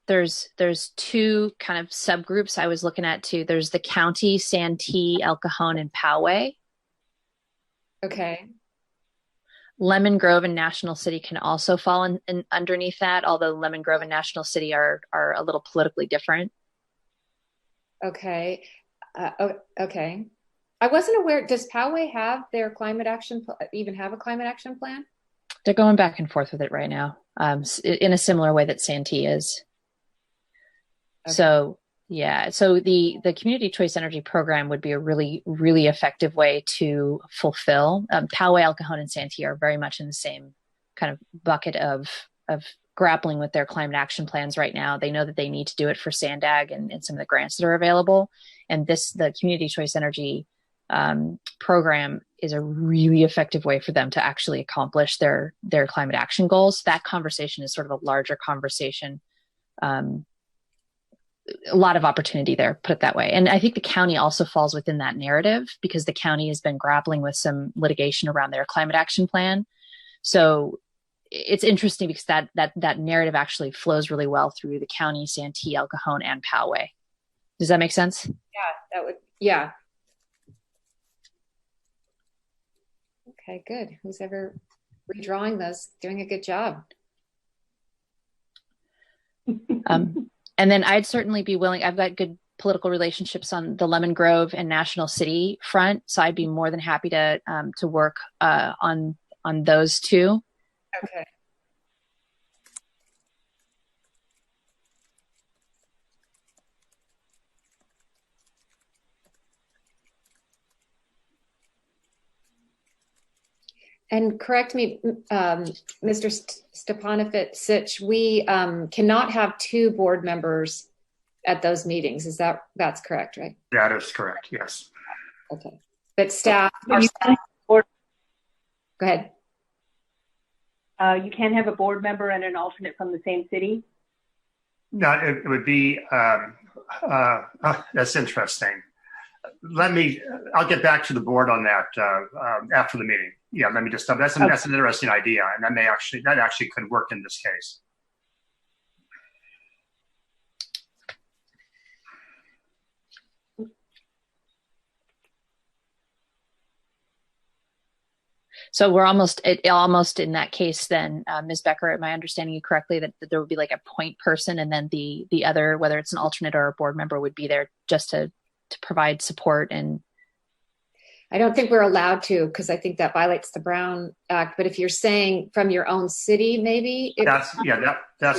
there's two kind of subgroups I was looking at too. There's the county, Santee, El Cajon, and Poway. Okay. Lemon Grove and National City can also fall in underneath that, although Lemon Grove and National City are a little politically different. Okay. Okay. I wasn't aware. Does Poway have their climate action, even have a climate action plan? They're going back and forth with it right now, in a similar way that Santee is. Okay. So yeah, so the Community Choice Energy Program would be a really, really effective way to fulfill. Poway, El Cajon, and Santee are very much in the same kind of bucket of grappling with their climate action plans right now. They know that they need to do it for SANDAG and some of the grants that are available. And the Community Choice Energy program is a really effective way for them to actually accomplish their climate action goals. That conversation is sort of a larger conversation a lot of opportunity there, put it that way. And I think the county also falls within that narrative because the county has been grappling with some litigation around their climate action plan. So it's interesting because that narrative actually flows really well through the county, Santee, El Cajon, and Poway. Does that make sense? Yeah, that would, yeah. Okay, good. Who's ever redrawing those, doing a good job. And then I'd certainly be willing, I've got good political relationships on the Lemon Grove and National City front. So I'd be more than happy to work on those two. Okay. And correct me, Mr. Stepanovich, we cannot have two board members at those meetings. That's correct, right? That is correct, yes. Okay. But staff, Go ahead. You can have a board member and an alternate from the same city? No, it would be, that's interesting. I'll get back to the board on that after the meeting. Yeah, let me just, that's an interesting idea. And that actually could work in this case. So we're almost in that case then, Ms. Becker, am I understanding you correctly that there would be like a point person and then the other, whether it's an alternate or a board member, would be there just to provide support? And I don't think we're allowed to, because I think that violates the Brown Act. But if you're saying from your own city, maybe that's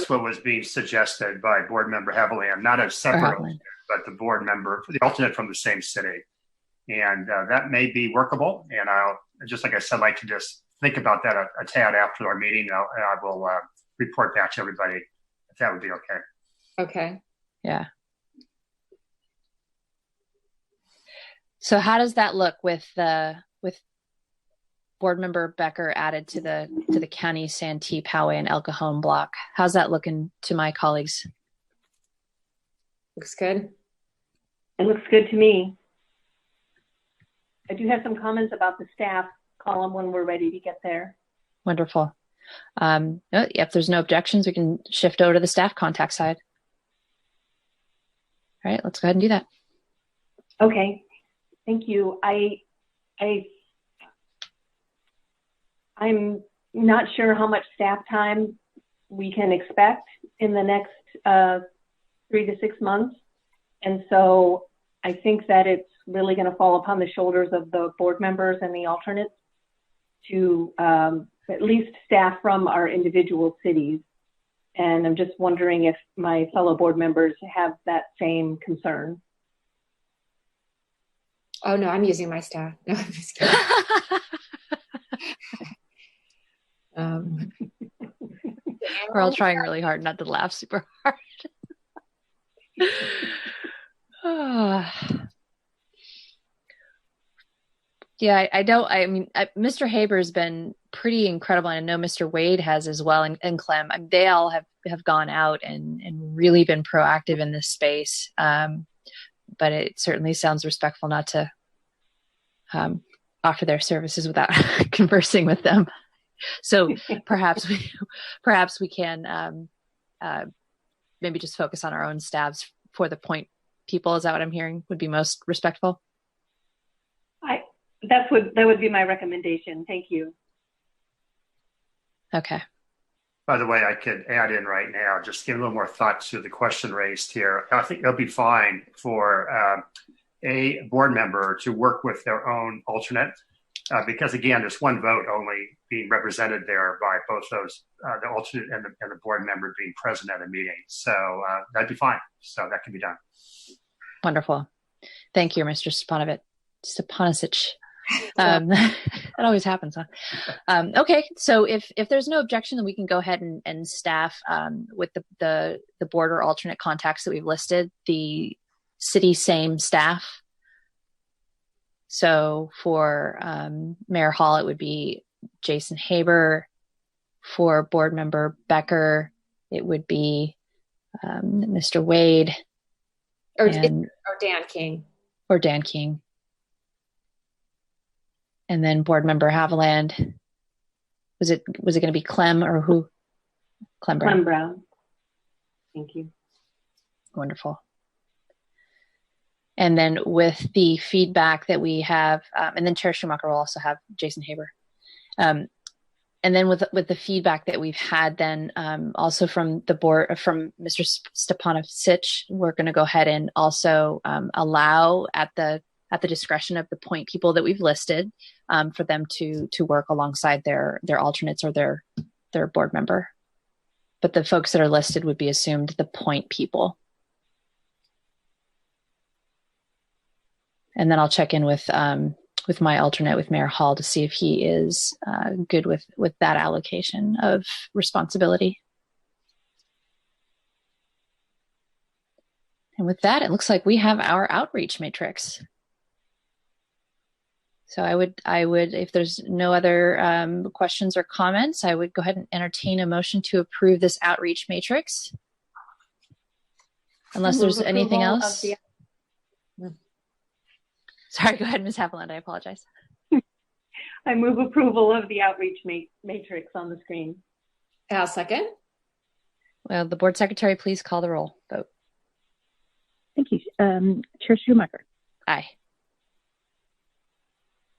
what was being suggested by Board Member Haviland, not a separate alternate, but the board member, the alternate from the same city, and that may be workable. And I'll just, like I said, like to just think about that a tad after our meeting, and I will report back to everybody if that would be okay. Okay. Yeah. So how does that look with Board Member Becker added to the county, Santee, Poway, and El Cajon block? How's that looking to my colleagues? Looks good. It looks good to me. I do have some comments about the staff column when we're ready to get there. Wonderful. If there's no objections, we can shift over to the staff contact side. All right, let's go ahead and do that. Okay. Thank you. I'm not sure how much staff time we can expect in the next 3 to 6 months. And so I think that it's really going to fall upon the shoulders of the board members and the alternates to at least staff from our individual cities. And I'm just wondering if my fellow board members have that same concern. Oh, no, I'm using my staff. No, I'm just kidding. We're all trying really hard not to laugh super hard. Yeah, Mr. Haber's been pretty incredible. And I know Mr. Wade has as well, and Clem. They all have gone out and really been proactive in this space. But it certainly sounds respectful not to offer their services without conversing with them. So perhaps we can maybe just focus on our own staffs for the point people. Is that what I'm hearing would be most respectful? That would be my recommendation. Thank you. Okay. By the way, I could add in right now, just give a little more thought to the question raised here. I think it'll be fine for a board member to work with their own alternate, because again, there's one vote only being represented there by both those, the alternate and the board member being present at a meeting. So that'd be fine. So that can be done. Wonderful. Thank you, Mr. Stepanovich. That always happens, huh? Okay, so if there's no objection, then we can go ahead and staff with the board or alternate contacts that we've listed, the city same staff. So for Mayor Hall, it would be Jason Haber. For board member Becker, it would be Mr. Wade, or Dan King. Or Dan King. And then Board Member Haviland. Was it going to be Clem or who? Clem Brown. Clem Brown. Thank you. Wonderful. And then with the feedback that we have, and then Chair Schumacher will also have Jason Haber. And then with the feedback that we've had, then also from the board, from Mr. Stepanovich, we're going to go ahead and also allow at the discretion of the point people that we've listed for them to work alongside their alternates or their board member. But the folks that are listed would be assumed the point people. And then I'll check in with my alternate, with Mayor Hall, to see if he is good with that allocation of responsibility. And with that, it looks like we have our outreach matrix. So I would, if there's no other questions or comments, I would go ahead and entertain a motion to approve this outreach matrix. Unless there's anything else. Sorry, go ahead, Ms. Haviland, I apologize. I move approval of the outreach matrix on the screen. I'll second. Well, the board secretary, please call the roll. Vote. Thank you. Chair Schumacher. Aye.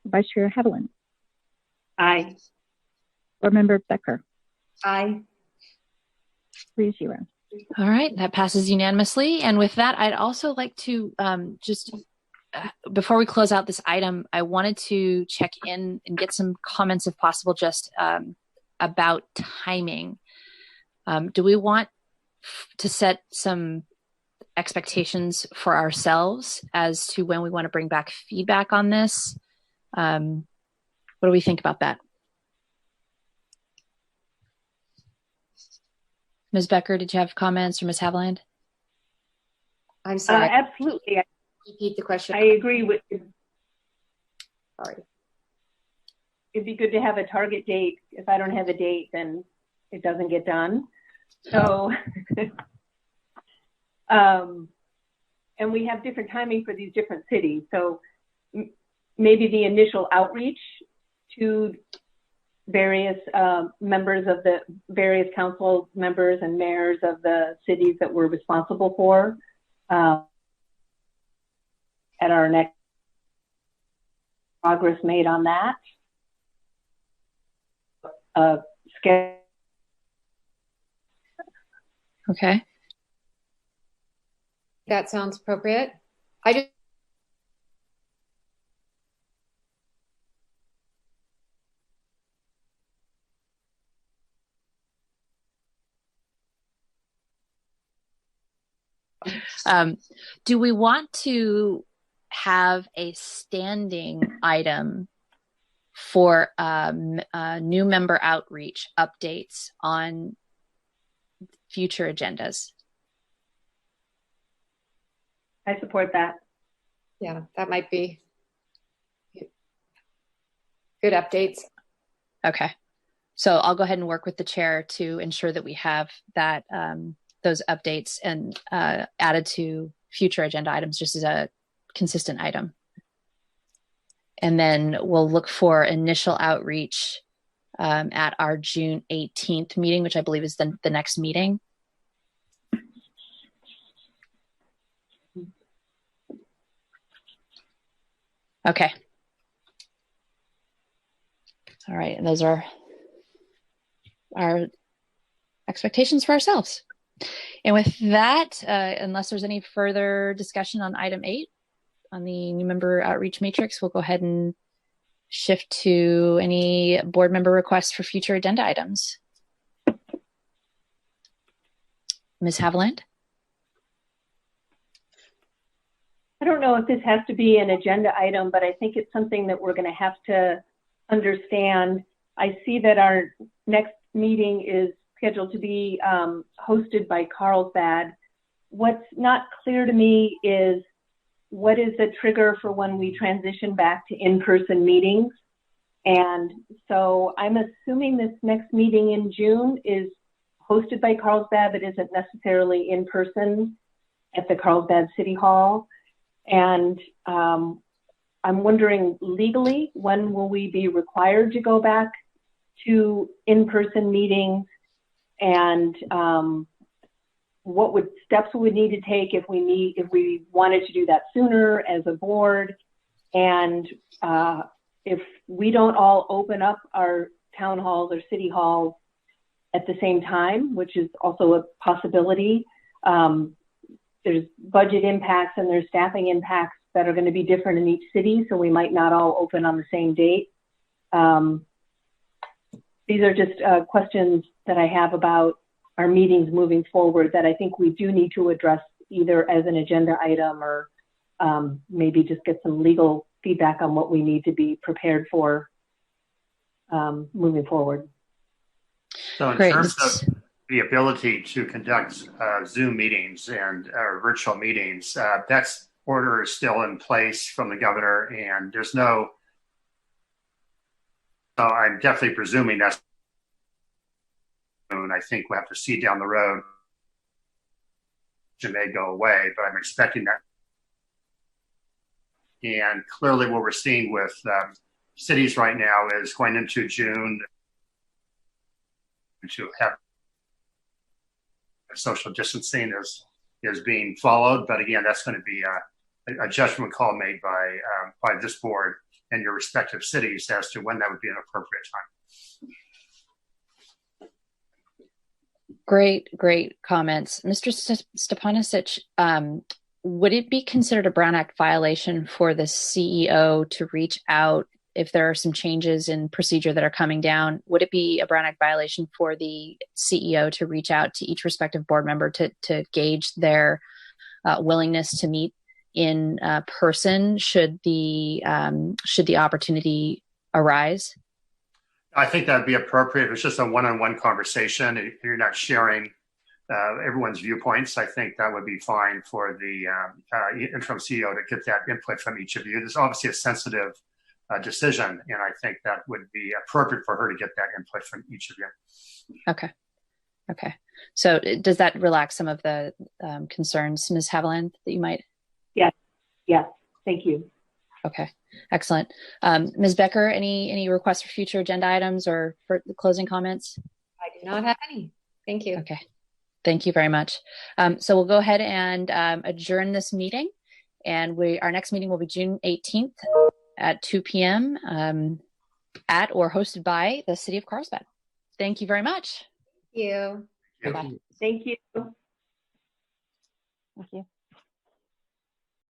Vice Chair Haviland. Aye. Board Member Becker. Aye. 3-0. All right, that passes unanimously. And with that, I'd also like to before we close out this item, I wanted to check in and get some comments, if possible, just about timing. Do we want to set some expectations for ourselves as to when we want to bring back feedback on this? What do we think about that? Ms. Becker, did you have comments, or Ms. Haviland? I'm sorry. Absolutely. Repeat the question. I agree with you. Sorry. It'd be good to have a target date. If I don't have a date, then it doesn't get done. So, and we have different timing for these different cities. So maybe the initial outreach to various members of the various council members and mayors of the cities that we're responsible for at our next progress made on that. Okay. That sounds appropriate. I just do we want to have a standing item for new member outreach updates on future agendas? I support that. Yeah, that might be good updates. Okay. So I'll go ahead and work with the chair to ensure that we have that those updates and added to future agenda items just as a consistent item. And then we'll look for initial outreach at our June 18th meeting, which I believe is the next meeting. Okay. All right. And those are our expectations for ourselves. And with that, unless there's any further discussion on item 8 on the new member outreach matrix, we'll go ahead and shift to any board member requests for future agenda items. Ms. Haviland? I don't know if this has to be an agenda item, but I think it's something that we're going to have to understand. I see that our next meeting is scheduled to be hosted by Carlsbad. What's not clear to me is what is the trigger for when we transition back to in-person meetings. And so I'm assuming this next meeting in June is hosted by Carlsbad but isn't necessarily in person at the Carlsbad City Hall. And I'm wondering legally, when will we be required to go back to in-person meetings, and what steps we would need to take if we wanted to do that sooner as a board, and if we don't all open up our town halls or city halls at the same time, which is also a possibility. There's budget impacts and there's staffing impacts that are going to be different in each city, so we might not all open on the same date. These are just questions that I have about our meetings moving forward that I think we do need to address either as an agenda item or maybe just get some legal feedback on what we need to be prepared for moving forward. So in terms of the ability to conduct Zoom meetings and virtual meetings, that's order is still in place from the governor, and there's no, I'm definitely presuming that's, and I think we'll have to see down the road, it may go away, but I'm expecting that. And clearly what we're seeing with cities right now is going into June to have social distancing is being followed. But again, that's going to be a judgment call made by this board and your respective cities as to when that would be an appropriate time. Great comments. Mr. Stepanisic, would it be considered a Brown Act violation for the CEO to reach out if there are some changes in procedure that are coming down? Would it be a Brown Act violation for the CEO to reach out to each respective board member to gauge their willingness to meet in person should the opportunity arise? I think that would be appropriate. If it's just a one-on-one conversation and you're not sharing everyone's viewpoints, I think that would be fine for the interim CEO to get that input from each of you. There's obviously a sensitive decision, and I think that would be appropriate for her to get that input from each of you. Okay. So does that relax some of the concerns, Ms. Haviland, that you might? Yes. Thank you. Okay, excellent. Ms. Becker, any requests for future agenda items or for the closing comments? I do not have any. Thank you. Okay, thank you very much. So we'll go ahead and adjourn this meeting, and our next meeting will be June 18th at 2 p.m. At or hosted by the City of Carlsbad. Thank you very much. Thank you. Thank you. Thank you.